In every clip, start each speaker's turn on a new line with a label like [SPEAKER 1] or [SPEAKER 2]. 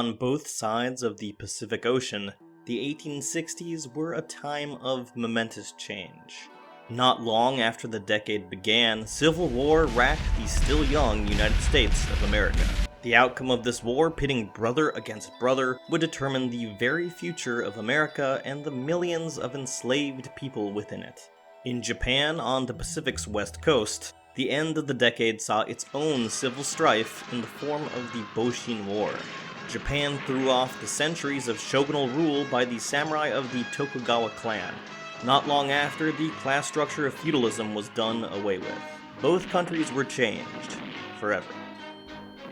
[SPEAKER 1] On both sides of the Pacific Ocean, the 1860s were a time of momentous change. Not long after the decade began, civil war racked the still young United States of America. The outcome of this war, pitting brother against brother, would determine the very future of America and the millions of enslaved people within it. In Japan, on the Pacific's west coast, the end of the decade saw its own civil strife in the form of the Boshin War. Japan threw off the centuries of shogunal rule by the samurai of the Tokugawa clan. Not long after, the class structure of feudalism was done away with. Both countries were changed forever.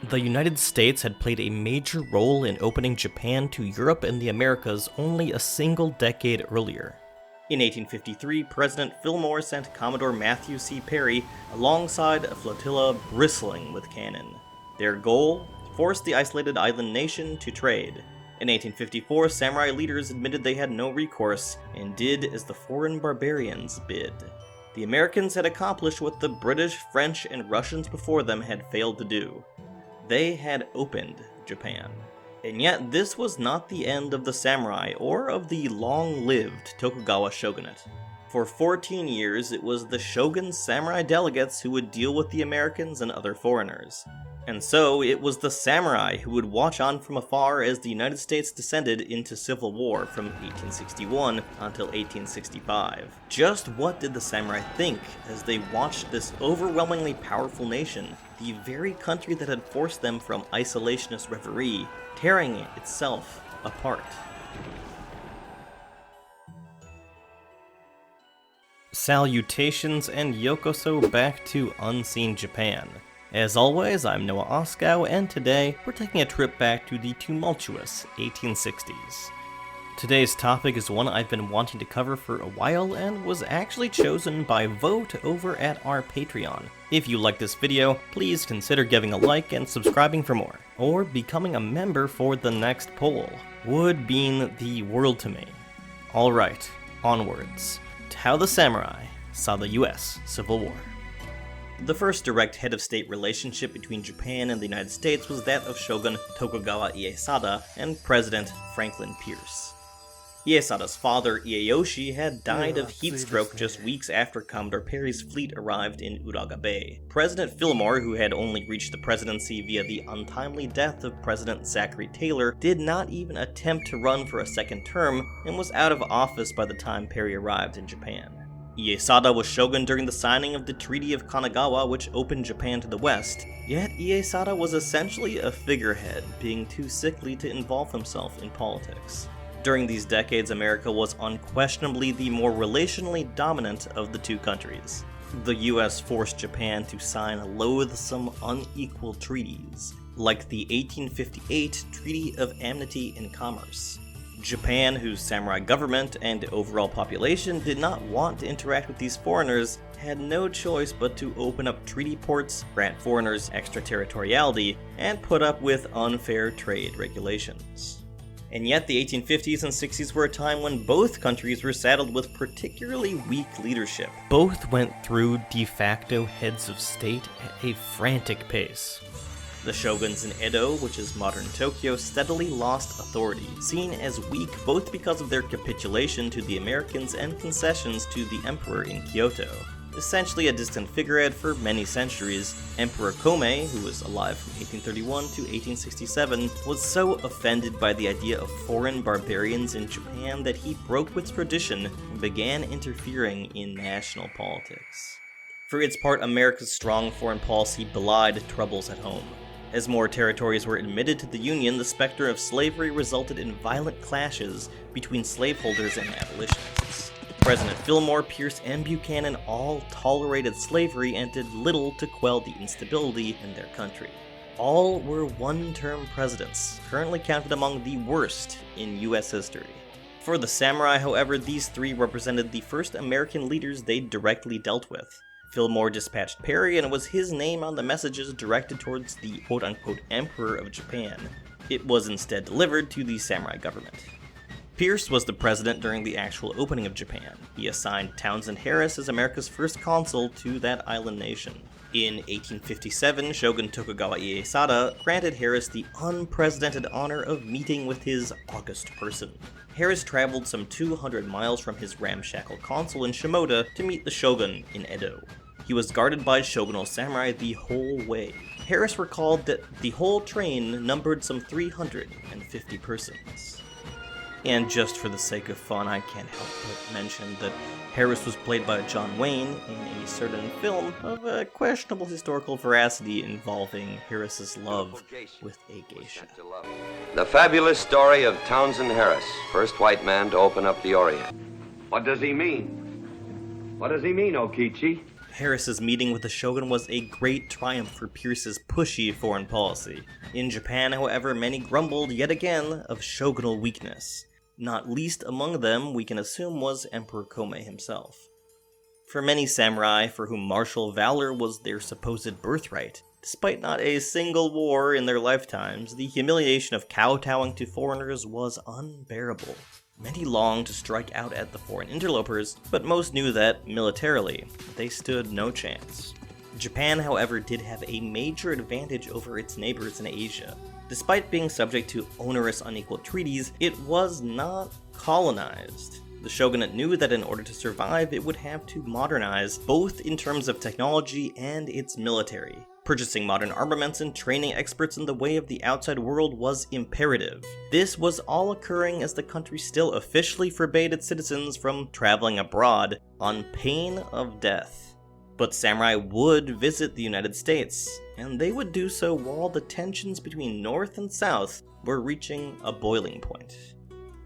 [SPEAKER 1] The United States had played a major role in opening Japan to Europe and the Americas only a single decade earlier. In 1853, President Fillmore sent Commodore Matthew C. Perry alongside a flotilla bristling with cannon. Their goal? Force the isolated island nation to trade. In 1854, samurai leaders admitted they had no recourse and did as the foreign barbarians bid. The Americans had accomplished what the British, French, and Russians before them had failed to do. They had opened Japan. And yet, this was not the end of the samurai or of the long-lived Tokugawa Shogunate. For 14 years, it was the shogun's samurai delegates who would deal with the Americans and other foreigners. And so, it was the samurai who would watch on from afar as the United States descended into civil war from 1861 until 1865. Just what did the samurai think as they watched this overwhelmingly powerful nation, the very country that had forced them from isolationist reverie, tearing itself apart? Salutations and yokoso back to Unseen Japan. As always, I'm Noah Oskow, and today we're taking a trip back to the tumultuous 1860s. Today's topic is one I've been wanting to cover for a while and was actually chosen by vote over at our Patreon. If you like this video, please consider giving a like and subscribing for more, or becoming a member for the next poll. Would mean the world to me. Alright, onwards to how the samurai saw the U.S. Civil War. The first direct head of state relationship between Japan and the United States was that of Shogun Tokugawa Ieyasu and President Franklin Pierce. Ieyasu's father, Ieyoshi, had died of heat stroke just weeks after Commodore Perry's fleet arrived in Uraga Bay. President Fillmore, who had only reached the presidency via the untimely death of President Zachary Taylor, did not even attempt to run for a second term and was out of office by the time Perry arrived in Japan. Ieyasu was shogun during the signing of the Treaty of Kanagawa, which opened Japan to the west, yet Ieyasu was essentially a figurehead, being too sickly to involve himself in politics. During these decades, America was unquestionably the more relationally dominant of the two countries. The US forced Japan to sign loathsome, unequal treaties, like the 1858 Treaty of Amity and Commerce. Japan, whose samurai government and overall population did not want to interact with these foreigners, had no choice but to open up treaty ports, grant foreigners extraterritoriality, and put up with unfair trade regulations. And yet the 1850s and 60s were a time when both countries were saddled with particularly weak leadership. Both went through de facto heads of state at a frantic pace. The shoguns in Edo, which is modern Tokyo, steadily lost authority, seen as weak both because of their capitulation to the Americans and concessions to the emperor in Kyoto. Essentially a distant figurehead for many centuries, Emperor Komei, who was alive from 1831 to 1867, was so offended by the idea of foreign barbarians in Japan that he broke with tradition and began interfering in national politics. For its part, America's strong foreign policy belied troubles at home. As more territories were admitted to the Union, the specter of slavery resulted in violent clashes between slaveholders and abolitionists. President Fillmore, Pierce, and Buchanan all tolerated slavery and did little to quell the instability in their country. All were one-term presidents, currently counted among the worst in US history. For the samurai, however, these three represented the first American leaders they directly dealt with. Fillmore dispatched Perry, and it was his name on the messages directed towards the quote-unquote Emperor of Japan. It was instead delivered to the samurai government. Pierce was the president during the actual opening of Japan. He assigned Townsend Harris as America's first consul to that island nation. In 1857, Shogun Tokugawa Ieyasu granted Harris the unprecedented honor of meeting with his august person. Harris traveled some 200 miles from his ramshackle consul in Shimoda to meet the shogun in Edo. He was guarded by shogunal samurai the whole way. Harris recalled that the whole train numbered some 350 persons. And just for the sake of fun, I can't help but mention that Harris was played by John Wayne in a certain film of a questionable historical veracity involving Harris's love with a geisha.
[SPEAKER 2] The fabulous story of Townsend Harris, first white man to open up the Orient.
[SPEAKER 3] What does he mean? What does he mean, Okichi?
[SPEAKER 1] Harris's meeting with the shogun was a great triumph for Pierce's pushy foreign policy. In Japan, however, many grumbled yet again of shogunal weakness. Not least among them, we can assume, was Emperor Kome himself. For many samurai for whom martial valor was their supposed birthright, despite not a single war in their lifetimes, the humiliation of kowtowing to foreigners was unbearable. Many longed to strike out at the foreign interlopers, but most knew that, militarily, they stood no chance. Japan, however, did have a major advantage over its neighbors in Asia. Despite being subject to onerous unequal treaties, it was not colonized. The shogunate knew that in order to survive, it would have to modernize, both in terms of technology and its military. Purchasing modern armaments and training experts in the way of the outside world was imperative. This was all occurring as the country still officially forbade its citizens from traveling abroad on pain of death. But samurai would visit the United States, and they would do so while the tensions between North and South were reaching a boiling point.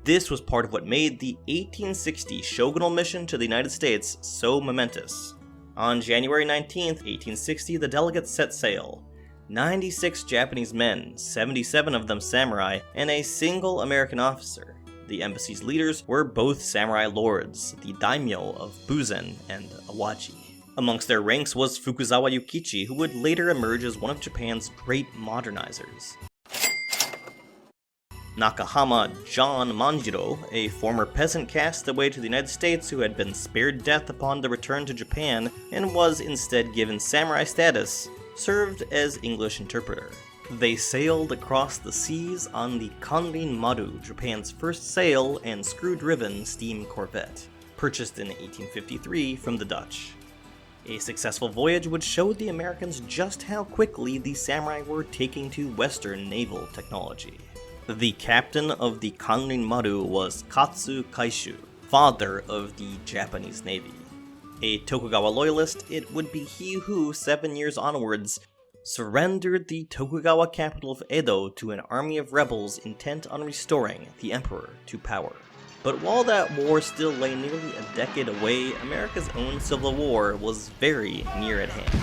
[SPEAKER 1] This was part of what made the 1860 shogunal mission to the United States so momentous. On January 19, 1860, the delegates set sail. 96 Japanese men, 77 of them samurai, and a single American officer. The embassy's leaders were both samurai lords, the daimyo of Buzen and Awaji. Amongst their ranks was Fukuzawa Yukichi, who would later emerge as one of Japan's great modernizers. Nakahama John Manjiro, a former peasant castaway to the United States who had been spared death upon the return to Japan and was instead given samurai status, served as English interpreter. They sailed across the seas on the Kanrin Maru, Japan's first sail and screw-driven steam corvette, purchased in 1853 from the Dutch. A successful voyage would show the Americans just how quickly the samurai were taking to Western naval technology. The captain of the Kanrin Maru was Katsu Kaishu, father of the Japanese Navy. A Tokugawa loyalist, it would be he who, 7 years onwards, surrendered the Tokugawa capital of Edo to an army of rebels intent on restoring the emperor to power. But while that war still lay nearly a decade away, America's own Civil War was very near at hand.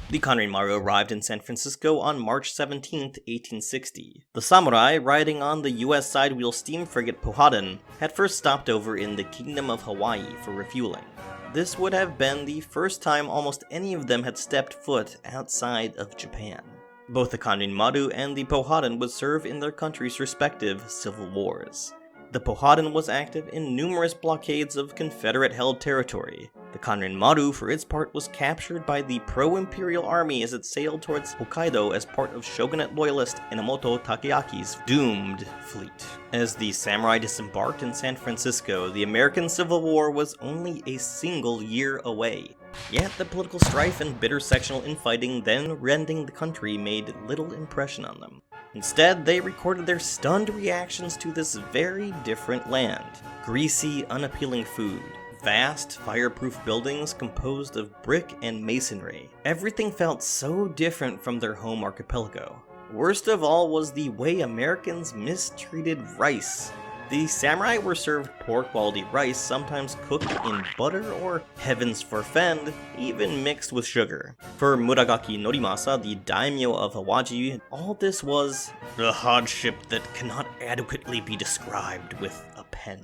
[SPEAKER 1] The Kanrin Maru arrived in San Francisco on March 17, 1860. The samurai, riding on the U.S. sidewheel steam frigate Powhatan, had first stopped over in the Kingdom of Hawaii for refueling. This would have been the first time almost any of them had stepped foot outside of Japan. Both the Kanrin Maru and the Powhatan would serve in their country's respective civil wars. The Powhatan was active in numerous blockades of Confederate-held territory. The Kanrin Maru, for its part, was captured by the pro-imperial army as it sailed towards Hokkaido as part of shogunate loyalist Enomoto Takeaki's doomed fleet. As the samurai disembarked in San Francisco, the American Civil War was only a single year away. Yet the political strife and bitter sectional infighting then rending the country made little impression on them. Instead, they recorded their stunned reactions to this very different land. Greasy, unappealing food, vast, fireproof buildings composed of brick and masonry. Everything felt so different from their home archipelago. Worst of all was the way Americans mistreated rice. The samurai were served poor quality rice, sometimes cooked in butter or, heavens forfend, even mixed with sugar. For Muragaki Norimasa, the daimyo of Awaji, all this was a hardship that cannot adequately be described with a pen.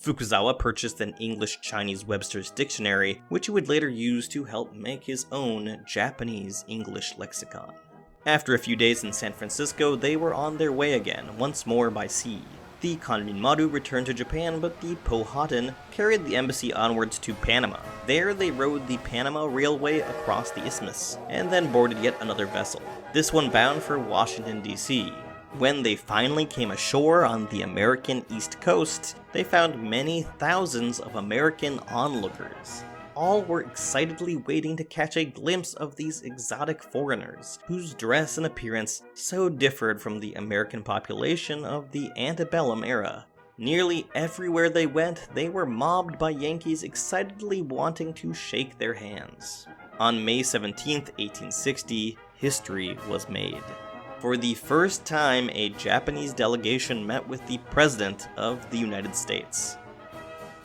[SPEAKER 1] Fukuzawa purchased an English-Chinese Webster's dictionary, which he would later use to help make his own Japanese-English lexicon. After a few days in San Francisco, they were on their way again, once more by sea. The Kanrinmaru returned to Japan, but the Powhatan carried the embassy onwards to Panama. There they rode the Panama Railway across the isthmus, and then boarded yet another vessel, this one bound for Washington, D.C. When they finally came ashore on the American East Coast, they found many thousands of American onlookers. All were excitedly waiting to catch a glimpse of these exotic foreigners, whose dress and appearance so differed from the American population of the antebellum era. Nearly everywhere they went, they were mobbed by Yankees excitedly wanting to shake their hands. On May 17, 1860, history was made. For the first time, a Japanese delegation met with the President of the United States.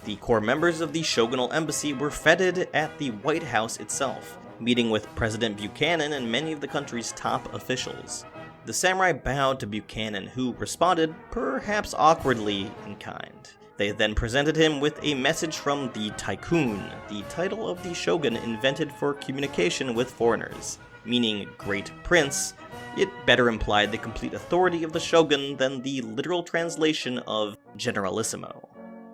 [SPEAKER 1] The core members of the shogunal embassy were feted at the White House itself, meeting with President Buchanan and many of the country's top officials. The samurai bowed to Buchanan, who responded, perhaps awkwardly, in kind. They then presented him with a message from the Tycoon, the title of the shogun invented for communication with foreigners. Meaning Great Prince, it better implied the complete authority of the shogun than the literal translation of Generalissimo.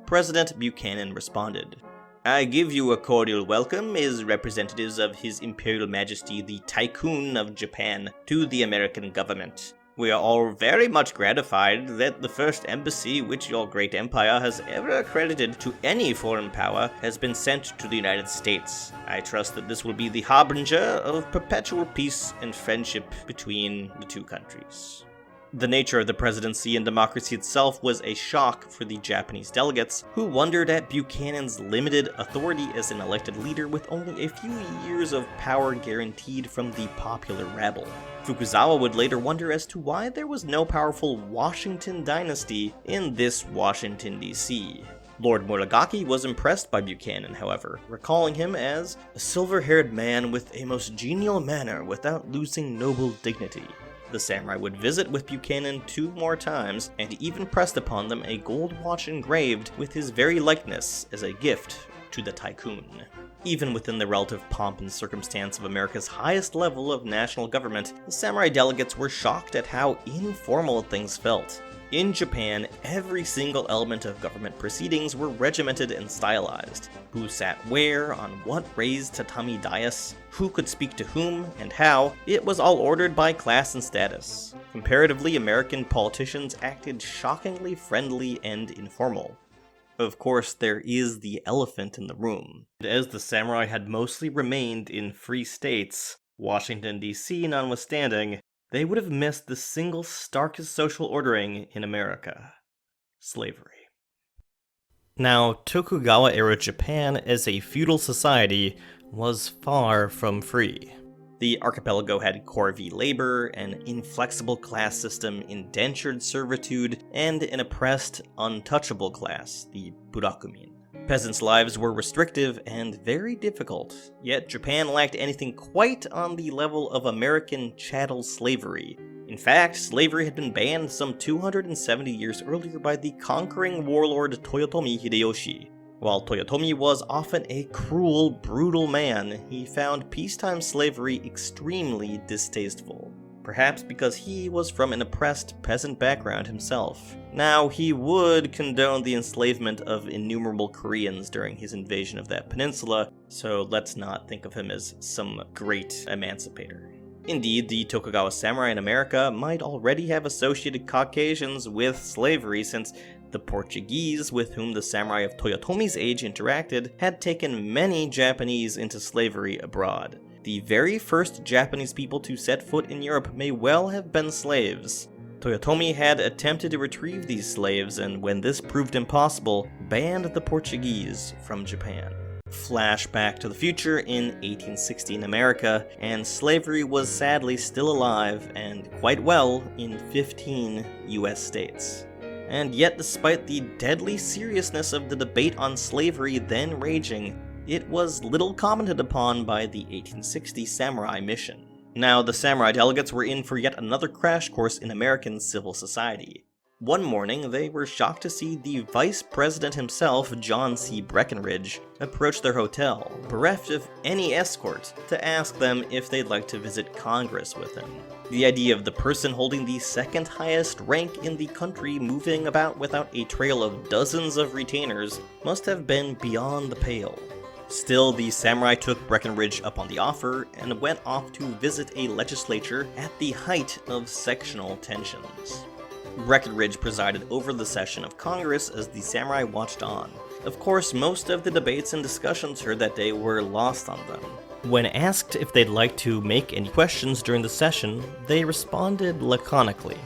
[SPEAKER 1] President Buchanan responded, "I give you a cordial welcome as representatives of His Imperial Majesty the Tycoon of Japan to the American government. We are all very much gratified that the first embassy which your great empire has ever accredited to any foreign power has been sent to the United States. I trust that this will be the harbinger of perpetual peace and friendship between the two countries." The nature of the presidency and democracy itself was a shock for the Japanese delegates, who wondered at Buchanan's limited authority as an elected leader with only a few years of power guaranteed from the popular rabble. Fukuzawa would later wonder as to why there was no powerful Washington dynasty in this Washington, D.C. Lord Muragaki was impressed by Buchanan, however, recalling him as a silver-haired man with a most genial manner without losing noble dignity. The samurai would visit with Buchanan 2 more times, and even pressed upon them a gold watch engraved with his very likeness as a gift to the Tycoon. Even within the relative pomp and circumstance of America's highest level of national government, the samurai delegates were shocked at how informal things felt. In Japan, every single element of government proceedings were regimented and stylized. Who sat where, on what raised tatami dais, who could speak to whom, and how, it was all ordered by class and status. Comparatively, American politicians acted shockingly friendly and informal. Of course, there is the elephant in the room. As the samurai had mostly remained in free states, Washington, D.C. notwithstanding, they would have missed the single starkest social ordering in America: slavery. Now, Tokugawa-era Japan as a feudal society was far from free. The archipelago had corvée labor, an inflexible class system, indentured servitude, and an oppressed, untouchable class, the burakumin. Peasants' lives were restrictive and very difficult, yet Japan lacked anything quite on the level of American chattel slavery. In fact, slavery had been banned some 270 years earlier by the conquering warlord Toyotomi Hideyoshi. While Toyotomi was often a cruel, brutal man, he found peacetime slavery extremely distasteful. Perhaps because he was from an oppressed peasant background himself. Now, he would condone the enslavement of innumerable Koreans during his invasion of that peninsula, so let's not think of him as some great emancipator. Indeed, the Tokugawa samurai in America might already have associated Caucasians with slavery, since the Portuguese, with whom the samurai of Toyotomi's age interacted, had taken many Japanese into slavery abroad. The very first Japanese people to set foot in Europe may well have been slaves. Toyotomi had attempted to retrieve these slaves, and when this proved impossible, banned the Portuguese from Japan. Flash back to the future in 1860 in America, and slavery was sadly still alive, and quite well, in 15 US states. And yet, despite the deadly seriousness of the debate on slavery then raging, it was little commented upon by the 1860 samurai mission. Now, the samurai delegates were in for yet another crash course in American civil society. One morning, they were shocked to see the vice president himself, John C. Breckinridge, approach their hotel, bereft of any escort, to ask them if they'd like to visit Congress with him. The idea of the person holding the second highest rank in the country moving about without a trail of dozens of retainers must have been beyond the pale. Still, the samurai took Breckinridge up on the offer and went off to visit a legislature at the height of sectional tensions. Breckinridge presided over the session of Congress as the samurai watched on. Of course, most of the debates and discussions heard that day were lost on them. When asked if they'd like to make any questions during the session, they responded laconically,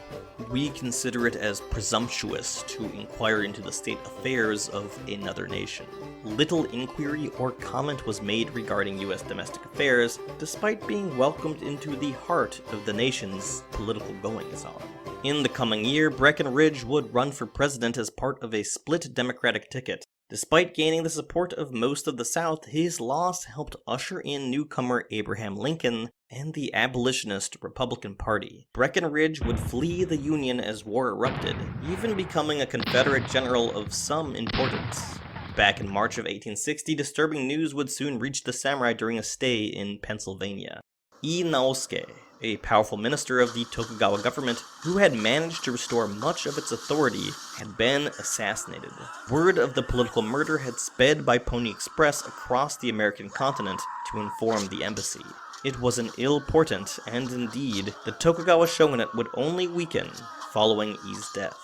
[SPEAKER 1] "We consider it as presumptuous to inquire into the state affairs of another nation." Little inquiry or comment was made regarding US domestic affairs, despite being welcomed into the heart of the nation's political goings-on. In the coming year, Breckinridge would run for president as part of a split Democratic ticket. Despite gaining the support of most of the South, his loss helped usher in newcomer Abraham Lincoln and the abolitionist Republican Party. Breckinridge would flee the Union as war erupted, even becoming a Confederate general of some importance. Back in March of 1860, disturbing news would soon reach the samurai during a stay in Pennsylvania. Ii Naosuke, a powerful minister of the Tokugawa government who had managed to restore much of its authority, had been assassinated. Word of the political murder had sped by Pony Express across the American continent to inform the embassy. It was an ill portent, and indeed, the Tokugawa Shogunate would only weaken following Ii's death.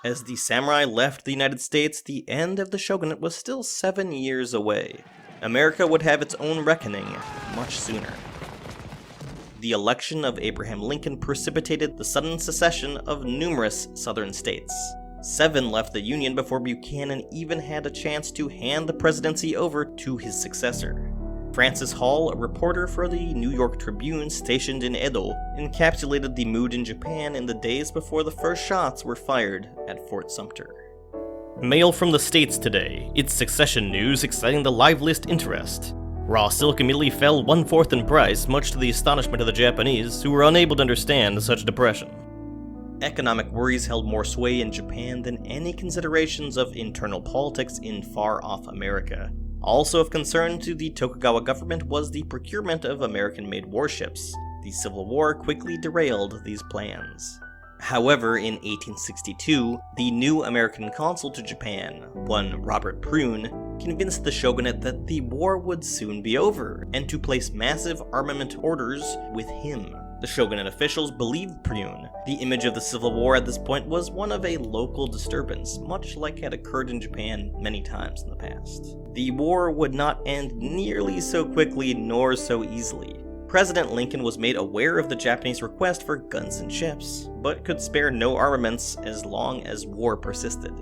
[SPEAKER 1] As the samurai left the United States, the end of the shogunate was still 7 years away. America would have its own reckoning much sooner. The election of Abraham Lincoln precipitated the sudden secession of numerous southern states. 7 left the Union before Buchanan even had a chance to hand the presidency over to his successor. Francis Hall, a reporter for the New York Tribune stationed in Edo, encapsulated the mood in Japan in the days before the first shots were fired at Fort Sumter. Mail from the States today. It's succession news exciting the liveliest interest. Raw silk immediately fell 1/4 in price, much to the astonishment of the Japanese, who were unable to understand such depression. Economic worries held more sway in Japan than any considerations of internal politics in far-off America. Also of concern to the Tokugawa government was the procurement of American-made warships. The Civil War quickly derailed these plans. However, in 1862, the new American consul to Japan, one Robert Prune, convinced the shogunate that the war would soon be over, and to place massive armament orders with him. The shogunate officials believed Prune. The image of the Civil War at this point was one of a local disturbance, much like had occurred in Japan many times in the past. The war would not end nearly so quickly nor so easily. President Lincoln was made aware of the Japanese request for guns and ships, but could spare no armaments as long as war persisted.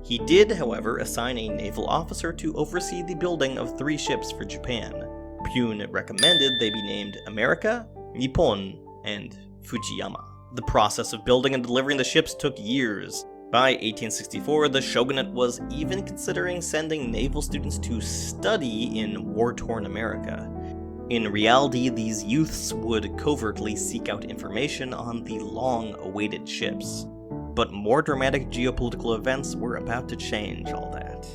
[SPEAKER 1] He did, however, assign a naval officer to oversee the building of 3 ships for Japan. Prune recommended they be named America, Nippon, and Fujiyama. The process of building and delivering the ships took years. By 1864, the shogunate was even considering sending naval students to study in war-torn America. In reality, these youths would covertly seek out information on the long-awaited ships. But more dramatic geopolitical events were about to change all that.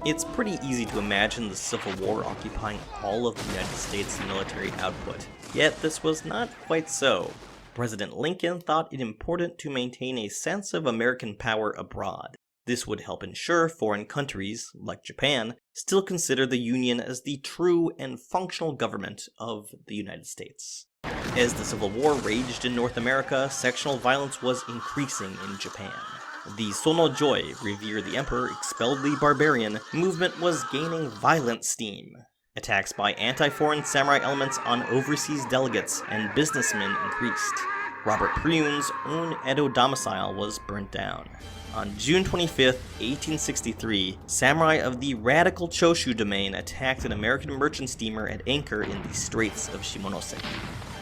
[SPEAKER 1] It's pretty easy to imagine the Civil War occupying all of the United States' military output, yet this was not quite so. President Lincoln thought it important to maintain a sense of American power abroad. This would help ensure foreign countries, like Japan, still consider the Union as the true and functional government of the United States. As the Civil War raged in North America, sectional violence was increasing in Japan. The Sono-joi, Revere the Emperor, expelled the barbarian, movement was gaining violent steam. Attacks by anti-foreign samurai elements on overseas delegates and businessmen increased. Robert Prune's own Edo domicile was burnt down. On June 25, 1863, samurai of the radical Choshu domain attacked an American merchant steamer at anchor in the Straits of Shimonoseki.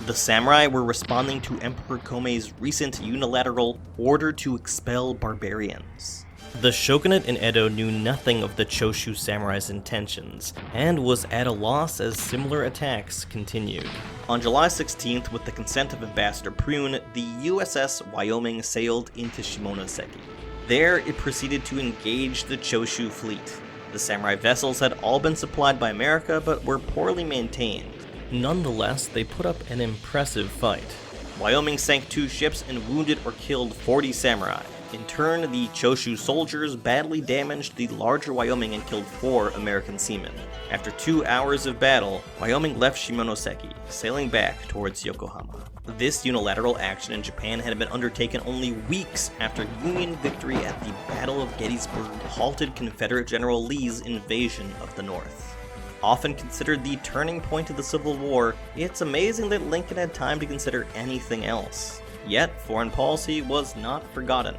[SPEAKER 1] The samurai were responding to Emperor Komei's recent unilateral order to expel barbarians. The shogunate in Edo knew nothing of the Choshu samurai's intentions, and was at a loss as similar attacks continued. On July 16th, with the consent of Ambassador Prune, the USS Wyoming sailed into Shimonoseki. There, it proceeded to engage the Choshu fleet. The samurai vessels had all been supplied by America, but were poorly maintained. Nonetheless, they put up an impressive fight. Wyoming sank 2 ships and wounded or killed 40 samurai. In turn, the Choshu soldiers badly damaged the larger Wyoming and killed 4 American seamen. After 2 hours of battle, Wyoming left Shimonoseki, sailing back towards Yokohama. This unilateral action in Japan had been undertaken only weeks after Union victory at the Battle of Gettysburg halted Confederate General Lee's invasion of the North. Often considered the turning point of the Civil War, it's amazing that Lincoln had time to consider anything else. Yet, foreign policy was not forgotten.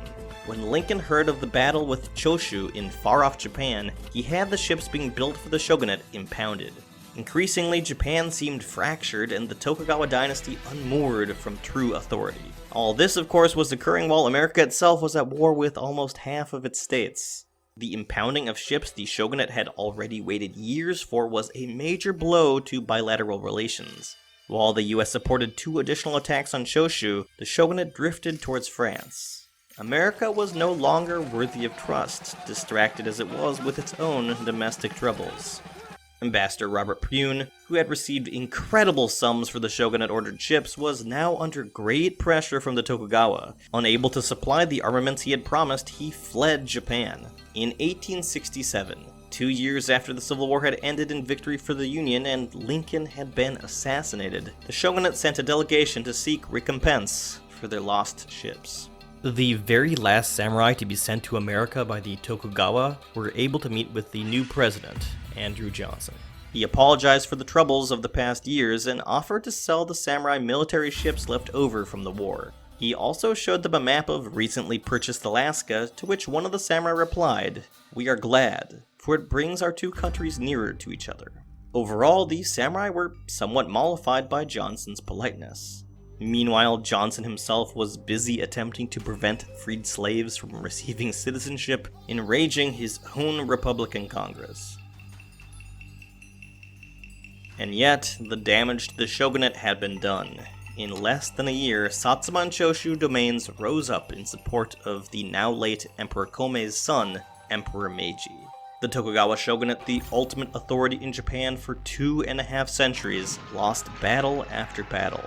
[SPEAKER 1] When Lincoln heard of the battle with Choshu in far-off Japan, he had the ships being built for the shogunate impounded. Increasingly, Japan seemed fractured and the Tokugawa dynasty unmoored from true authority. All this, of course, was occurring while America itself was at war with almost half of its states. The impounding of ships the shogunate had already waited years for was a major blow to bilateral relations. While the US supported 2 additional attacks on Choshu, the shogunate drifted towards France. America was no longer worthy of trust, distracted as it was with its own domestic troubles. Ambassador Robert Prune, who had received incredible sums for the shogunate-ordered ships, was now under great pressure from the Tokugawa. Unable to supply the armaments he had promised, he fled Japan. In 1867, 2 years after the Civil War had ended in victory for the Union and Lincoln had been assassinated, the shogunate sent a delegation to seek recompense for their lost ships. The very last samurai to be sent to America by the Tokugawa were able to meet with the new president, Andrew Johnson. He apologized for the troubles of the past years and offered to sell the samurai military ships left over from the war. He also showed them a map of recently purchased Alaska, to which one of the samurai replied, "We are glad, for it brings our 2 countries nearer to each other." Overall, the samurai were somewhat mollified by Johnson's politeness. Meanwhile, Johnson himself was busy attempting to prevent freed slaves from receiving citizenship, enraging his own Republican Congress. And yet, the damage to the shogunate had been done. In less than a year, Satsuma and Choshu domains rose up in support of the now late Emperor Komei's son, Emperor Meiji. The Tokugawa shogunate, the ultimate authority in Japan for 2.5 centuries, lost battle after battle.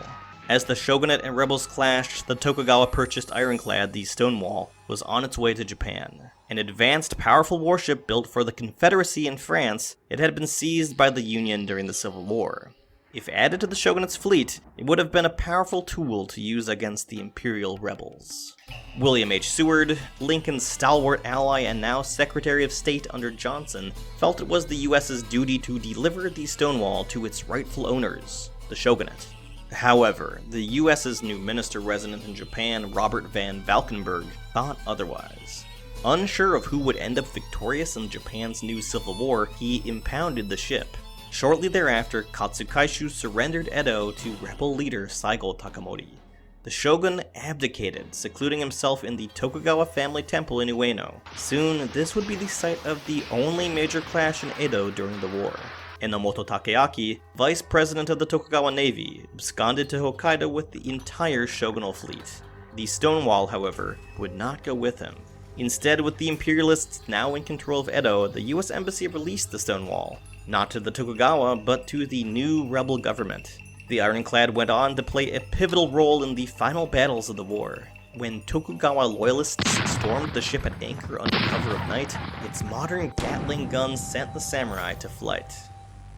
[SPEAKER 1] As the shogunate and rebels clashed, the Tokugawa purchased ironclad, the Stonewall, was on its way to Japan. An advanced, powerful warship built for the Confederacy in France, it had been seized by the Union during the Civil War. If added to the shogunate's fleet, it would have been a powerful tool to use against the imperial rebels. William H. Seward, Lincoln's stalwart ally and now Secretary of State under Johnson, felt it was the US's duty to deliver the Stonewall to its rightful owners, the shogunate. However, the US's new minister resident in Japan, Robert Van Valkenburg, thought otherwise. Unsure of who would end up victorious in Japan's new civil war, he impounded the ship. Shortly thereafter, Katsukaishu surrendered Edo to rebel leader Saigo Takamori. The shogun abdicated, secluding himself in the Tokugawa family temple in Ueno. Soon, this would be the site of the only major clash in Edo during the war. Enomoto Takeaki, vice president of the Tokugawa Navy, absconded to Hokkaido with the entire shogunal fleet. The Stonewall, however, would not go with him. Instead, with the imperialists now in control of Edo, the US Embassy released the Stonewall, not to the Tokugawa, but to the new rebel government. The ironclad went on to play a pivotal role in the final battles of the war. When Tokugawa loyalists stormed the ship at anchor under cover of night, its modern Gatling guns sent the samurai to flight.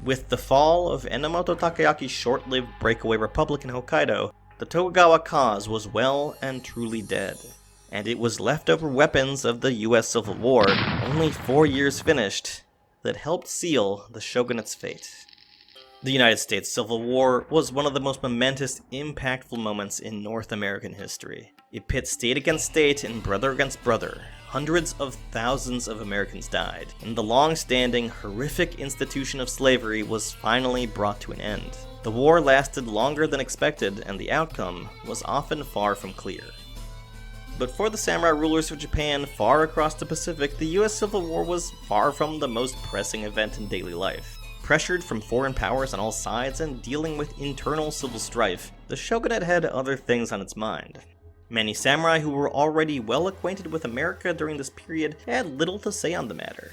[SPEAKER 1] With the fall of Enomoto Takeaki's short-lived breakaway republic in Hokkaido, the Tokugawa cause was well and truly dead, and it was leftover weapons of the US Civil War, only 4 years finished, that helped seal the shogunate's fate. The United States Civil War was one of the most momentous, impactful moments in North American history. It pit state against state and brother against brother. Hundreds of thousands of Americans died, and the long-standing, horrific institution of slavery was finally brought to an end. The war lasted longer than expected, and the outcome was often far from clear. But for the samurai rulers of Japan far across the Pacific, the US Civil War was far from the most pressing event in daily life. Pressured from foreign powers on all sides and dealing with internal civil strife, the shogunate had other things on its mind. Many samurai who were already well acquainted with America during this period had little to say on the matter.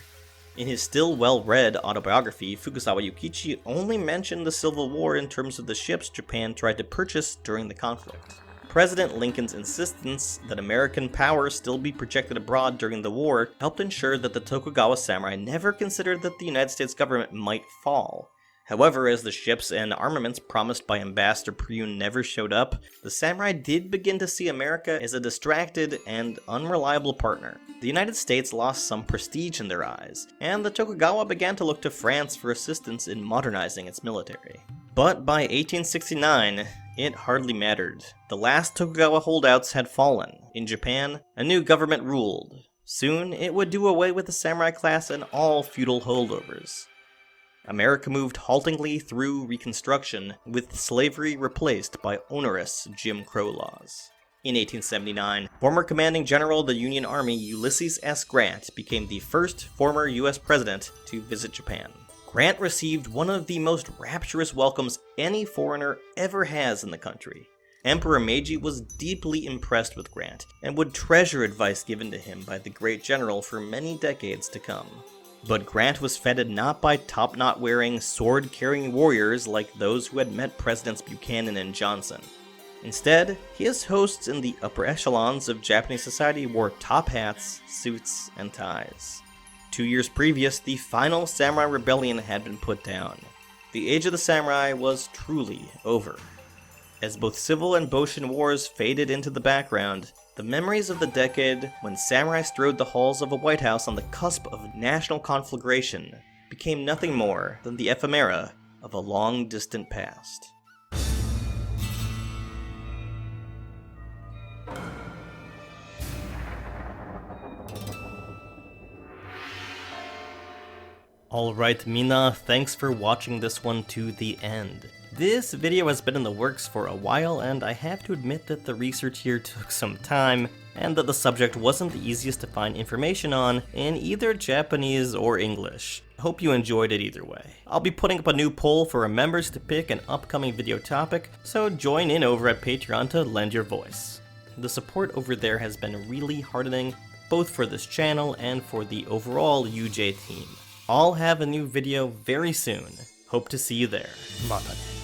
[SPEAKER 1] In his still well-read autobiography, Fukuzawa Yukichi only mentioned the Civil War in terms of the ships Japan tried to purchase during the conflict. President Lincoln's insistence that American power still be projected abroad during the war helped ensure that the Tokugawa samurai never considered that the United States government might fall. However, as the ships and armaments promised by Ambassador Pryun never showed up, the samurai did begin to see America as a distracted and unreliable partner. The United States lost some prestige in their eyes, and the Tokugawa began to look to France for assistance in modernizing its military. But by 1869, it hardly mattered. The last Tokugawa holdouts had fallen. In Japan, a new government ruled. Soon, it would do away with the samurai class and all feudal holdovers. America moved haltingly through Reconstruction, with slavery replaced by onerous Jim Crow laws. In 1879, former commanding general of the Union Army Ulysses S. Grant became the first former US president to visit Japan. Grant received one of the most rapturous welcomes any foreigner ever has in the country. Emperor Meiji was deeply impressed with Grant, and would treasure advice given to him by the great general for many decades to come. But Grant was feted not by top-knot-wearing, sword-carrying warriors like those who had met Presidents Buchanan and Johnson. Instead, his hosts in the upper echelons of Japanese society wore top hats, suits, and ties. 2 years previous, the final samurai rebellion had been put down. The age of the samurai was truly over. As both civil and Boshin wars faded into the background, the memories of the decade when samurai strode the halls of a White House on the cusp of national conflagration became nothing more than the ephemera of a long-distant past. Alright Mina, thanks for watching this one to the end. This video has been in the works for a while, and I have to admit that the research here took some time, and that the subject wasn't the easiest to find information on in either Japanese or English. Hope you enjoyed it either way. I'll be putting up a new poll for our members to pick an upcoming video topic, so join in over at Patreon to lend your voice. The support over there has been really heartening, both for this channel and for the overall UJ team. I'll have a new video very soon. Hope to see you there. Mata ne.